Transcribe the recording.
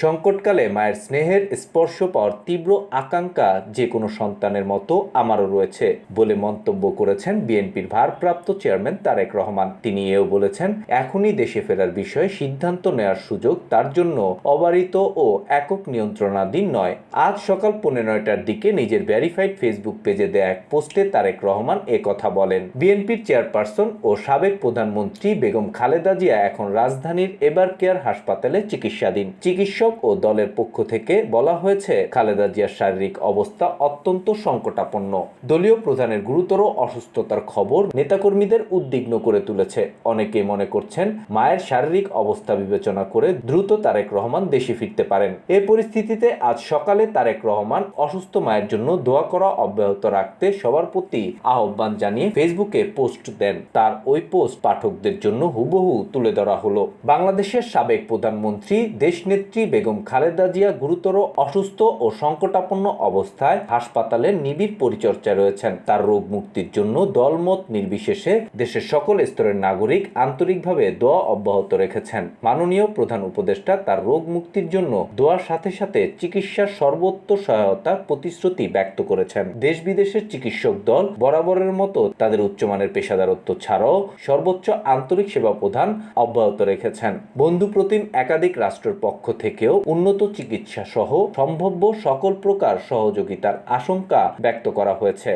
সংকটকালে মায়ের স্নেহের স্পর্শ পাওয়ার তীব্র আকাঙ্ক্ষা যে কোনো সন্তানের মতো আমারও রয়েছে বলে মন্তব্য করেছেন বিএনপির ভারপ্রাপ্ত চেয়ারম্যান তারেক রহমান। তিনি এও বলেছেন, এখনই দেশে ফেরার বিষয়ে সিদ্ধান্ত নেওয়ার সুযোগ তার জন্য অবারিত ও একক নিয়ন্ত্রণাধীন নয়। আজ সকাল 9:15টার দিকে নিজের ভেরিফাইড ফেসবুক পেজে দেয়া এক পোস্টে তারেক রহমান কথা বলেন। বিএনপির চেয়ারপারসন ও সাবেক প্রধানমন্ত্রী বেগম খালেদা জিয়া এখন রাজধানীর এভার কেয়ার হাসপাতালে চিকিৎসাধীন। চিকিৎসক ও দলের পক্ষ থেকে বলা হয়েছে, খালেদা জিয়ার শারীরিক অবস্থা অত্যন্ত সংকটাপন্ন। দলীয় প্রধানের গুরুতর অসুস্থতার খবর নেতাকর্মীদের উদ্বিগ্ন করে তুলেছে। অনেকেই মনে করছেন, মায়ের শারীরিক অবস্থা বিবেচনা করে দ্রুত তারেক রহমান দেশে ফিরতে পারেন। এ পরিস্থিতিতে আজ সকালে তারেক রহমান অসুস্থ মায়ের জন্য দোয়া করা অব্যাহত রাখতে সবার প্রতি আহ্বান জানিয়ে ফেসবুকে পোস্ট দেন। তার ওই পোস্ট পাঠকদের জন্য হুবহু তুলে ধরা হলো। বাংলাদেশের সাবেক প্রধানমন্ত্রী দেশনেত্রী বেগম খালেদা জিয়া গুরুতর অসুস্থ ও সংকটাপন্ন অবস্থায় হাসপাতালের নিবিড় পরিচর্যায় রয়েছেন। তার রোগ মুক্তির জন্য দলমত নির্বিশেষে দেশের সকল স্তরের নাগরিক আন্তরিকভাবে দোয়া অব্যাহত রেখেছেন। মাননীয় প্রধান উপদেষ্টা তার রোগ মুক্তির জন্য দোয়ার সাথে সাথে চিকিৎসার সর্বোত্তর সহায়তার প্রতিশ্রুতি ব্যক্ত করেছেন। দেশ বিদেশের চিকিৎসক দল বরাবরের মতো তাদের উচ্চমানের পেশাদারত্ব ছাড়াও সর্বোচ্চ আন্তরিক সেবা প্রদান অব্যাহত রেখেছেন। বন্ধুপ্রতিম একাধিক রাষ্ট্রের পক্ষ থেকেও উন্নত চিকিৎসা সহ সম্ভাব্য সকল প্রকার সহযোগিতার আশঙ্কা ব্যক্ত করা হয়েছে।